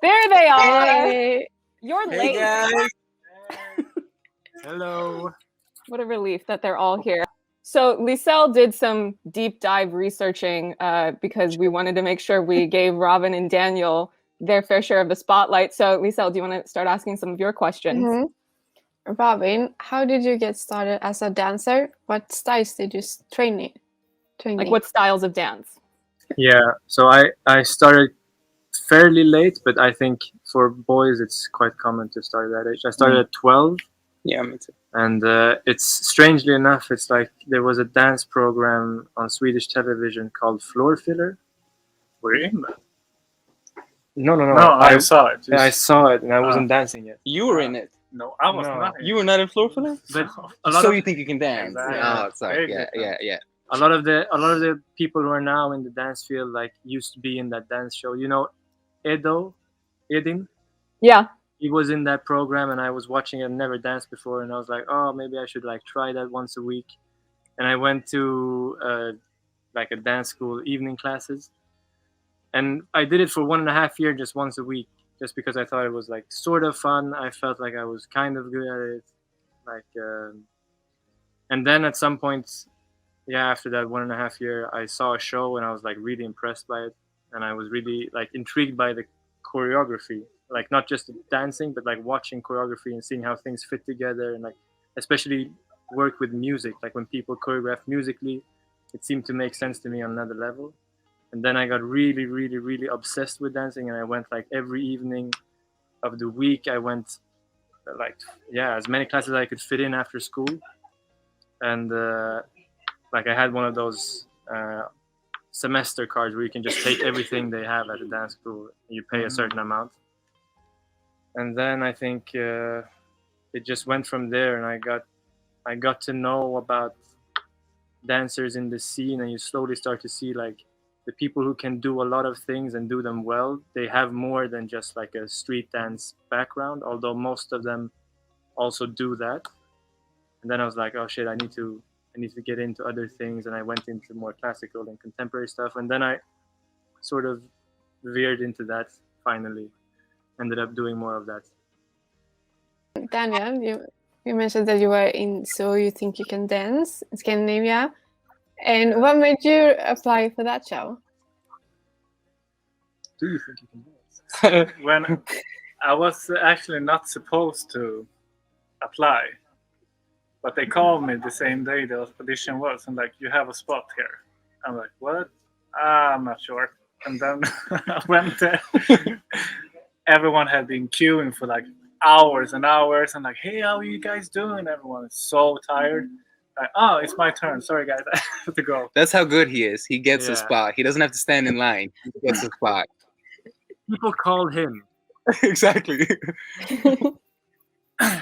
There they are. Hey. You're Hey late. guys. Hello. What a relief that they're all here. So Lisel did some deep dive researching because we wanted to make sure we gave Robin and Daniel their fair share of the spotlight. So Lisel, do you want to start asking some of your questions? Mm-hmm. Robin, how did you get started as a dancer? What styles did you train in? Like what styles of dance? Yeah, so I started fairly late, but I think for boys it's quite common to start at that age. I started at 12. Yeah, me too. And it's strangely enough, it's like there was a dance program on Swedish television called Floor Filler. Were you in that? No, I saw it. Yeah, I saw it, and I wasn't dancing yet. You were in it. No, I was No. not. You were not in Floor Filler? But So you think you can dance? Exactly. Oh, sorry. Very Yeah, different. yeah. a lot of the people who are now in the dance field like used to be in that dance show. You know, Edin. Yeah. He was in that program, and I was watching it. Never danced before, and I was like, oh, maybe I should like try that once a week. And I went to like a dance school evening classes, and I did it for 1.5 years, just once a week, just because I thought it was like sort of fun. I felt like I was kind of good at it, like, and then at some point, yeah, after that 1.5 year, I saw a show, and I was like really impressed by it, and I was really like intrigued by the choreography, like not just dancing, but like watching choreography and seeing how things fit together, and like especially work with music. Like when people choreograph musically, it seemed to make sense to me on another level. And then I got really, really, really obsessed with dancing, and I went like every evening of the week. I went like, yeah, as many classes as I could fit in after school. And like I had one of those semester cards where you can just take everything they have at the dance school. You pay a certain amount. And then I think it just went from there, and I got to know about dancers in the scene, and you slowly start to see like the people who can do a lot of things and do them well. They have more than just like a street dance background, although most of them also do that. And then I was like, oh shit, I need to get into other things, and I went into more classical and contemporary stuff, and then I sort of veered into that finally. Ended up doing more of that. Daniel, you mentioned that you were in So You Think You Can Dance in Scandinavia. And what made you apply for that show? Do you think you can dance? When I was actually not supposed to apply, but they called me the same day the audition was, and like, you have a spot here. I'm like, what? I'm not sure. And then I went there. Everyone had been queuing for like hours and hours. I'm like, hey, how are you guys doing? Everyone is so tired. Like, oh, it's my turn. Sorry, guys, I have to go. That's how good he is. He gets a Yeah. spot. He doesn't have to stand in line. He gets a spot. People called him. Exactly.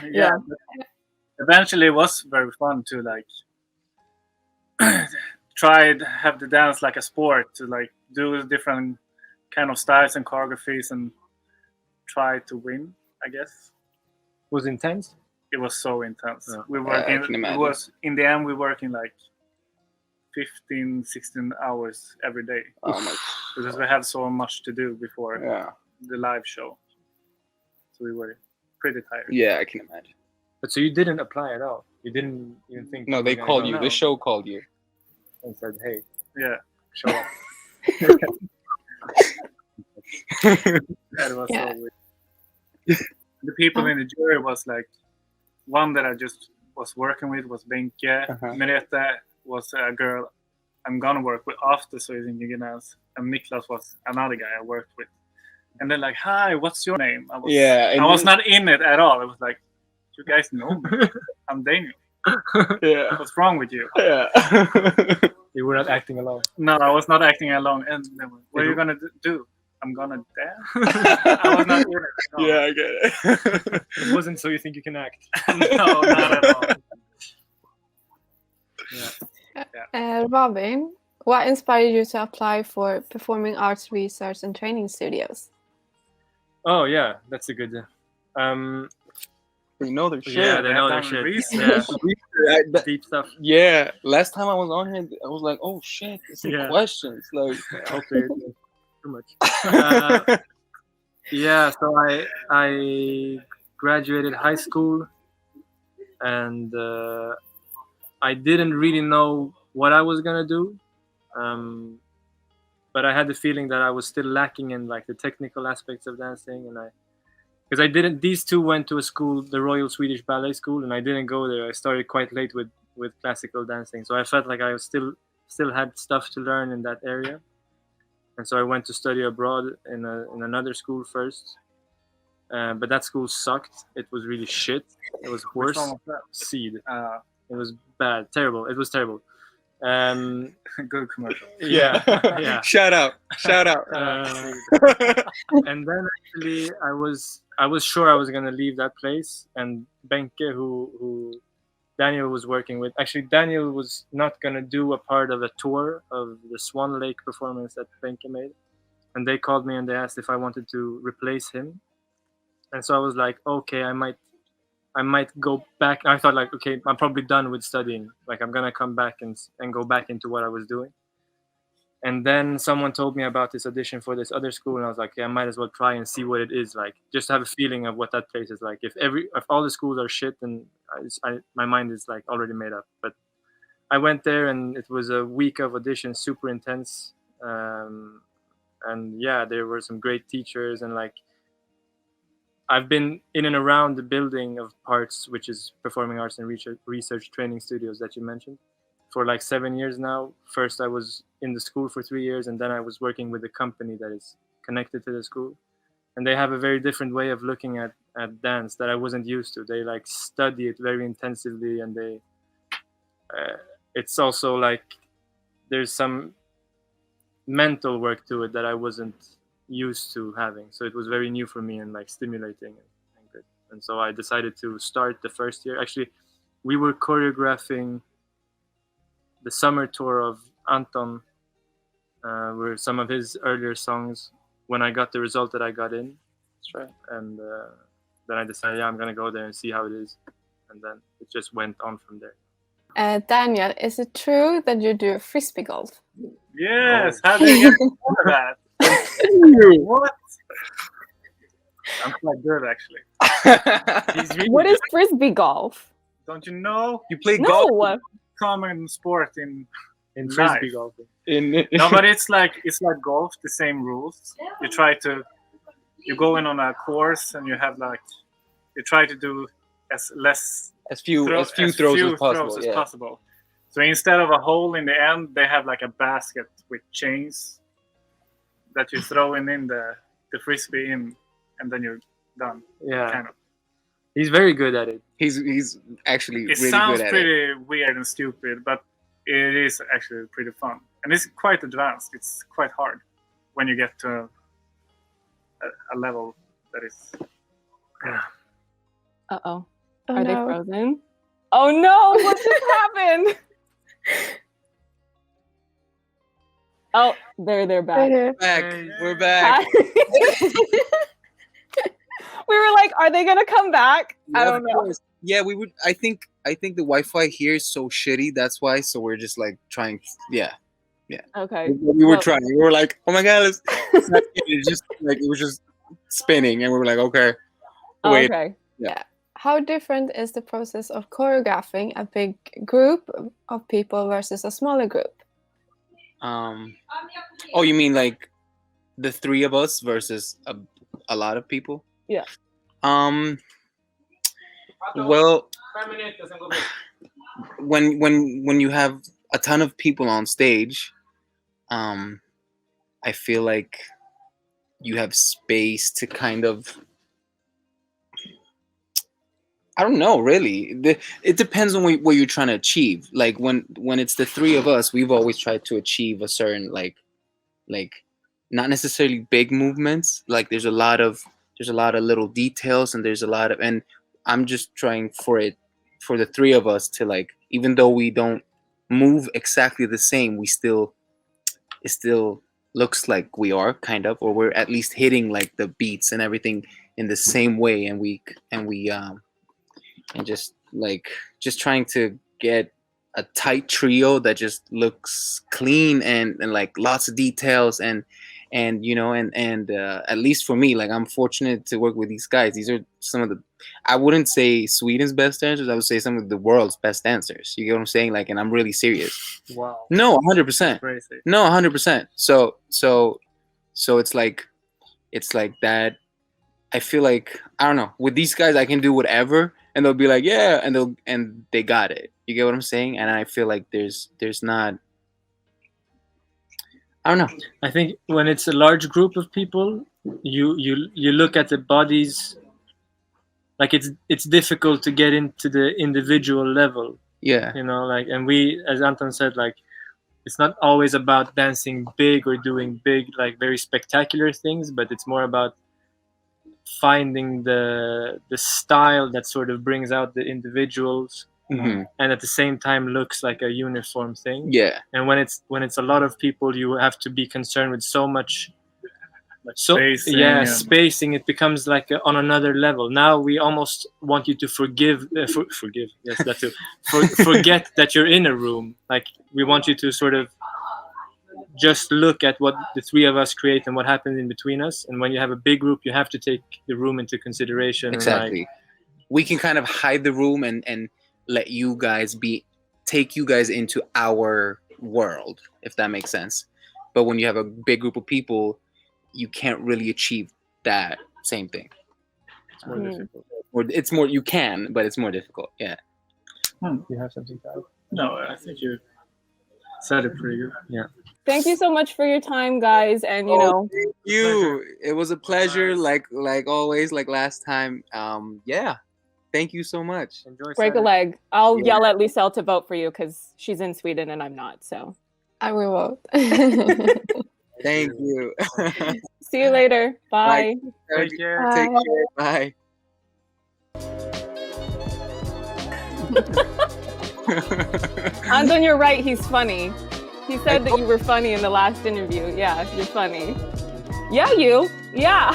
Yeah. Eventually, it was very fun to like try to have the dance like a sport, to like do different kind of styles and choreographies and try to win, I guess. Was intense. It was so intense. Yeah. We I worked can imagine. it was in the end we working like 15, 16 hours every day. Oh my. Because we had so much to do before Yeah. the live show. So we were pretty tired. Yeah, I can imagine. But so you didn't apply at all. You didn't even think. No, you they were gonna called go you. No. The show called you. and said, "Hey, Yeah. show up." That was Yeah. so weird. The people in the jury was like, one that I just was working with was Benke. Merete was a girl I'm gonna work with after So You Think You Can Dance. And Niklas was another guy I worked with. And they're like, hi, what's your name? I was not in it at all. I was like, you guys know me. I'm Daniel. Yeah. What's wrong with you? Yeah. You were not acting alone. No, I was not acting along. And they were, what are you gonna do? I'm gonna dance? I was not in it at all. Yeah, I get it. It wasn't So You Think You Can Act. No, not at all. Robin, what inspired you to apply for performing arts research and training studios? Oh yeah, that's a good. They know their shit. Yeah, they know their done shit. research. Yeah. Deep stuff. Yeah, last time I was on here, I was like, "Oh shit, there's some Yeah. questions." Like, Okay, too much. Yeah, so I graduated high school, and I didn't really know what I was gonna do, but I had the feeling that I was still lacking in like the technical aspects of dancing, and because I didn't. These two went to a school, the Royal Swedish Ballet School, and I didn't go there. I started quite late with classical dancing, so I felt like I was still had stuff to learn in that area, and so I went to study abroad in another school first. But that school sucked. It was really shit. It was Which worse. one was that? Seed. It was bad, terrible. It was terrible. Good commercial. Yeah, yeah. Shout out. And then actually, I was sure I was gonna leave that place. And Benke, who Daniel was working with, actually Daniel was not gonna do a part of a tour of the Swan Lake performance that Benke made, and they called me and they asked if I wanted to replace him. And so I was like, okay, I might go back. I thought like, okay, I'm probably done with studying. Like I'm gonna come back and go back into what I was doing. And then someone told me about this audition for this other school, and I was like, yeah, I might as well try and see what it is like, just to have a feeling of what that place is like. If all the schools are shit, then my mind is like already made up. But I went there, and it was a week of auditions, super intense. And yeah, there were some great teachers, and like I've been in and around the building of Parts, which is Performing Arts and Research Training Studios that you mentioned, for like 7 years now. First, I was in the school for 3 years, and then I was working with a company that is connected to the school. And they have a very different way of looking at dance that I wasn't used to. They like study it very intensively, and it's also like there's some mental work to it that I wasn't used to having. So it was very new for me and like stimulating and good. And so I decided to start the first year. Actually, we were choreographing the summer tour of Anton, were some of his earlier songs when I got the result that I got in. That's right. And then I decided, yeah, I'm going to go there and see how it is. And then it just went on from there. Daniel, is it true that you do frisbee golf? Yes, how did you get that? What? I'm quite good, actually. What is frisbee golf? Don't you know? You play golf No. Common sport in frisbee life. golfing. No, but it's like golf, the same rules. You go in on a course, and you try to do as few throws as possible. So instead of a hole in the end, they have like a basket with chains that you throw in the frisbee in, and then you're done. Yeah. Kind of. He's very good at it. He's actually It really sounds good at it. pretty weird and stupid, but it is actually pretty fun. And it's quite advanced. It's quite hard when you get to a level that is... Uh-oh. Oh, Are they no. frozen? Oh no, what just happened? Oh, they're back. There. We're back. We were like, are they gonna come back? I Of don't know. course. Yeah, we would. I think the Wi-Fi here is so shitty. That's why. So we're just like trying. Yeah, Okay. we were Well- trying. We were like, oh my god, it's not it just like it was just spinning, and we were like, okay, wait. Okay. How different is the process of choreographing a big group of people versus a smaller group? Oh, you mean like the three of us versus a lot of people? Yeah. Well, when you have a ton of people on stage, I feel like you have space to kind of, I don't know, really. It depends on what you're trying to achieve. Like when it's the three of us, we've always tried to achieve a certain like not necessarily big movements. Like there's a lot of little details, and I'm just trying for the three of us to, like, even though we don't move exactly the same, it still looks like we are kind of, or we're at least hitting like the beats and everything in the same way, and just trying to get a tight trio that just looks clean and like lots of details, and and you know, and at least for me, like I'm fortunate to work with these guys. These are some of the, I wouldn't say Sweden's best dancers, I would say some of the world's best dancers. You get what I'm saying? Like, and I'm really serious. Wow. No, 100%. Crazy. No, 100%. So it's like that. I feel like, I don't know, with these guys I can do whatever, and they'll be like, yeah, and they got it. You get what I'm saying? And I feel like there's not, I don't know. I think when it's a large group of people, you look at the bodies. Like it's difficult to get into the individual level. Yeah. You know, like, and we, as Anton said, like, it's not always about dancing big or doing big, like very spectacular things, but it's more about finding the style that sort of brings out the individuals, Mm-hmm. and at the same time looks like a uniform thing. Yeah. And when it's a lot of people, you have to be concerned with so much, spacing. It becomes like on another level. Now we almost want you to forgive. Yes, that too. Forget that you're in a room. Like, we want you to sort of just look at what the three of us create and what happens in between us. And when you have a big group, you have to take the room into consideration. Exactly. And, like, we can kind of hide the room and let you guys take you guys into our world, if that makes sense. But when you have a big group of people, you can't really achieve that same thing. it's more difficult. Or it's more, you can, but it's more difficult. Yeah. You have something to add? No, I think you said it pretty good. Yeah. Thank you so much for your time, guys. And you know, Thank you. It was a pleasure, like always, like last time. Yeah. Thank you so much. Enjoy. break a Saturday. leg. I'll yell at Lisel to vote for you because she's in Sweden and I'm not. So I will vote. Thank you. see you later. Bye. Take care. Take care. Bye. Anton, you're right. He's funny. He said that you were funny in the last interview. Yeah, you're funny. Yeah, you. Yeah.